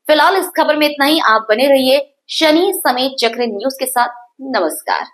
फिलहाल इस खबर में इतना ही। आप बने रहिए शनि समेत चक्र न्यूज के साथ। नमस्कार।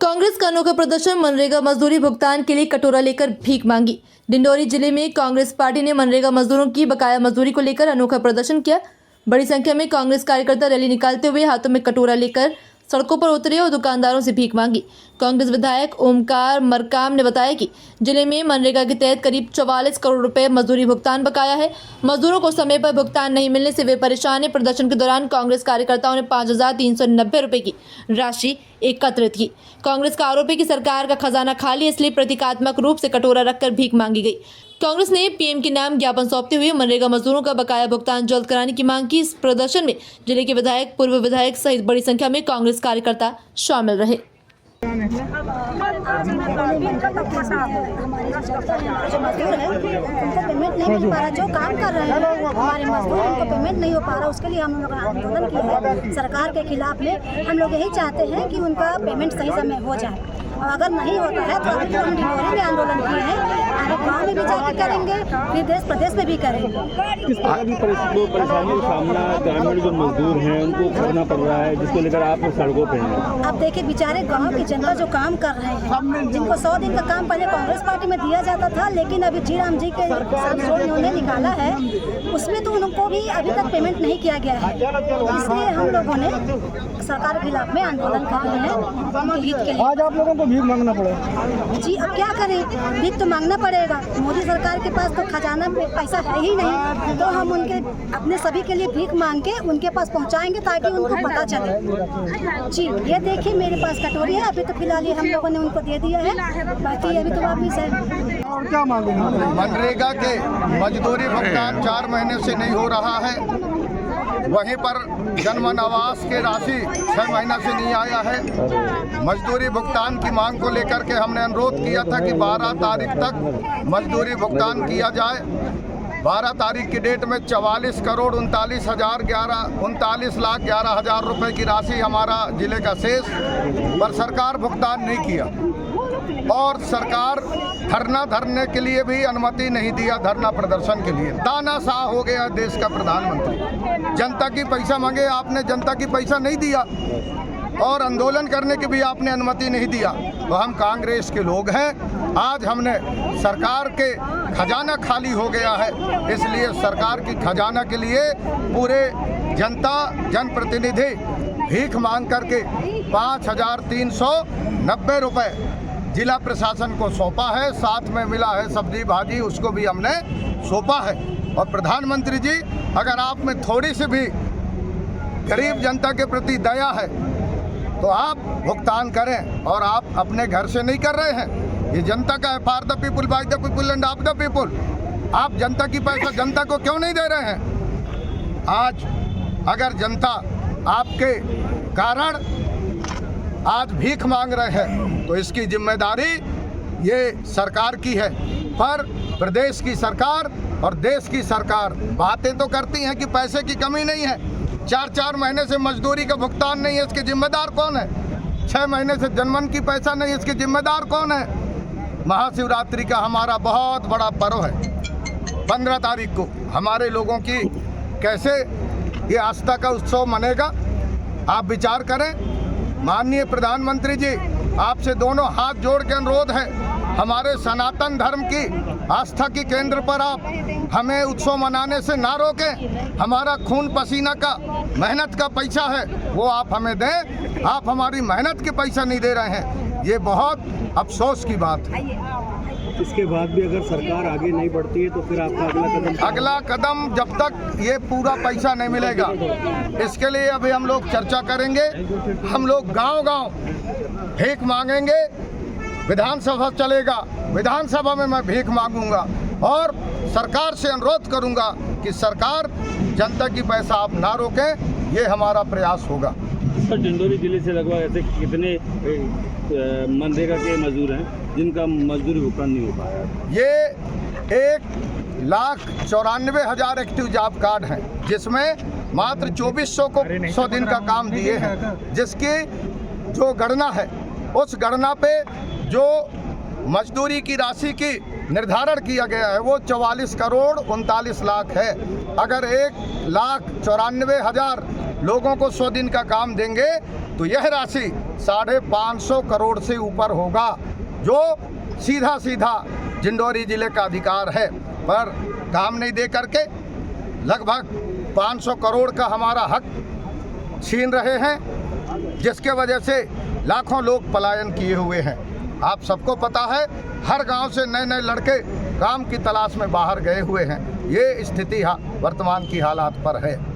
कांग्रेस का अनोखा प्रदर्शन, मनरेगा मजदूरी भुगतान के लिए कटोरा लेकर भीख मांगी। डिंडौरी जिले में कांग्रेस पार्टी ने मनरेगा मजदूरों की बकाया मजदूरी को लेकर अनोखा प्रदर्शन किया। बड़ी संख्या में कांग्रेस कार्यकर्ता रैली निकालते हुए हाथों में कटोरा लेकर सड़कों पर उतरे और दुकानदारों से भीख मांगी। कांग्रेस विधायक ओमकार मरकाम ने बताया कि जिले में मनरेगा के तहत करीब 44 करोड़ रुपए मजदूरी भुगतान बकाया है। मजदूरों को समय पर भुगतान नहीं मिलने से वे परेशान हैं। प्रदर्शन के दौरान कांग्रेस कार्यकर्ताओं ने 5,390 रुपए की राशि एकत्रित की। कांग्रेस का आरोप है कि सरकार का खजाना खाली है, इसलिए प्रतीकात्मक रूप से कटोरा रखकर भीख मांगी गई। कांग्रेस ने पीएम के नाम ज्ञापन सौंपते हुए मनरेगा मजदूरों का बकाया भुगतान जल्द कराने की मांग की। इस प्रदर्शन में जिले के विधायक, पूर्व विधायक सहित बड़ी संख्या में कांग्रेस कार्यकर्ता शामिल रहे। पेमेंट नहीं मिल पा रहा, जो काम कर रहे हैं हमारे मजदूर, उनको पेमेंट नहीं हो पा रहा। उसके लिए हम लोग आंदोलन किया है सरकार के खिलाफ में। हम लोग यही चाहते हैं कि उनका पेमेंट सही समय हो जाए, और अगर नहीं होता है तो अभी तो हम डिंडौरी में आंदोलन किए हैं, आगे गाँव में भी जाकर करेंगे, फिर देश प्रदेश में भी करेंगे। किस तरह की परेशानियों का सामना ग्रामीण जो मजदूर हैं उनको करना पड़ रहा है, जिसको लेकर आप सड़कों पे हैं? अब देखिए, बेचारे गांव की जनता जो काम कर रहे हैं, जिनको 100 दिन का काम पहले कांग्रेस पार्टी में दिया जाता था, लेकिन अभी जी राम जी के उन्होंने निकाला है, उसमें तो उनको भी अभी तक पेमेंट नहीं किया गया है। इसलिए हम लोगों ने सरकार के खिलाफ में आंदोलन कर रहे हैं उनके हित के लिए। आज आप लोगों को भीख मांगना पड़ेगा। जी, अब क्या करें, भीख तो मांगना पड़ेगा। मोदी सरकार के पास तो खजाना में पैसा है ही नहीं, तो हम उनके अपने सभी के लिए भीख मांग के उनके पास पहुंचाएंगे ताकि उनको पता चले। जी, ये देखिए मेरे पास कटोरी है, अभी तो फिलहाल ये हम लोगों ने उनको दे दिया है, बाकी अभी तो वापिस है। और क्या मांगेंगे? मनरेगा के मजदूरी भुगतान 4 महीने से नहीं हो रहा है। वहीं पर जनमन आवास के राशि 6 महीना से नहीं आया है। मजदूरी भुगतान की मांग को लेकर के हमने अनुरोध किया था कि 12 तारीख तक मजदूरी भुगतान किया जाए। 12 तारीख की डेट में 44 करोड़ 39 लाख 11 हज़ार रुपये की राशि हमारा जिले का शेष, पर सरकार भुगतान नहीं किया, और सरकार धरना धरने के लिए भी अनुमति नहीं दिया। धरना प्रदर्शन के लिए तानाशाह हो गया देश का प्रधानमंत्री। जनता की पैसा मांगे आपने, जनता की पैसा नहीं दिया, और आंदोलन करने की भी आपने अनुमति नहीं दिया। तो हम कांग्रेस के लोग हैं, आज हमने सरकार के खजाना खाली हो गया है, इसलिए सरकार की खजाना के लिए पूरे जनता जनप्रतिनिधि भीख मांग करके 5,390 रुपये जिला प्रशासन को सौंपा है। साथ में मिला है सब्जी भाजी, उसको भी हमने सौंपा है। और प्रधानमंत्री जी, अगर आप में थोड़ी सी भी गरीब जनता के प्रति दया है तो आप भुगतान करें, और आप अपने घर से नहीं कर रहे हैं। ये जनता का है, for the people, by the people end of the people. आप जनता की पैसा जनता को क्यों नहीं दे रहे हैं? आज अगर जनता आपके कारण आज भीख मांग रहे हैं तो इसकी जिम्मेदारी ये सरकार की है। पर प्रदेश की सरकार और देश की सरकार बातें तो करती हैं कि पैसे की कमी नहीं है, 4 महीने से मजदूरी का भुगतान नहीं है, इसके जिम्मेदार कौन है? 6 महीने से जनमन की पैसा नहीं है, इसके जिम्मेदार कौन है? महाशिवरात्रि का हमारा बहुत बड़ा पर्व है, 15 तारीख को हमारे लोगों की कैसे ये आस्था का उत्सव मनेगा? आप विचार करें। माननीय प्रधानमंत्री जी, आपसे दोनों हाथ जोड़ के अनुरोध है, हमारे सनातन धर्म की आस्था के केंद्र पर आप हमें उत्सव मनाने से ना रोकें। हमारा खून पसीना का मेहनत का पैसा है, वो आप हमें दें। आप हमारी मेहनत के पैसा नहीं दे रहे हैं, ये बहुत अफसोस की बात है। इसके बाद भी अगर सरकार आगे नहीं बढ़ती है तो फिर आपका अगला कदम जब तक ये पूरा पैसा नहीं मिलेगा, इसके लिए अभी हम लोग चर्चा करेंगे। हम लोग गांव-गांव भीख मांगेंगे, विधानसभा चलेगा, विधानसभा में मैं भीख मांगूंगा और सरकार से अनुरोध करूंगा कि सरकार जनता की पैसा आप ना रोकें, ये हमारा प्रयास होगा। सर, डिंडौरी जिले से लगभग ऐसे कितने मनरेगा के मजदूर हैं जिनका मजदूरी भुगतान नहीं हो पाया? ये 1,94,000 एक्टिव जॉब कार्ड हैं, जिसमें मात्र 2400 को 100 दिन का काम दिए हैं। जिसकी जो गणना है, उस गणना पे जो मजदूरी की राशि की निर्धारण किया गया है वो 44 करोड़ 39 लाख है। अगर 1,94,000 लोगों को 100 दिन का काम देंगे तो यह राशि 550 करोड़ से ऊपर होगा, जो सीधा सीधा डिंडोरी जिले का अधिकार है। पर काम नहीं दे करके लगभग 500 करोड़ का हमारा हक छीन रहे हैं, जिसके वजह से लाखों लोग पलायन किए हुए हैं। आप सबको पता है, हर गांव से नए नए लड़के काम की तलाश में बाहर गए हुए हैं। ये स्थिति वर्तमान की हालात पर है।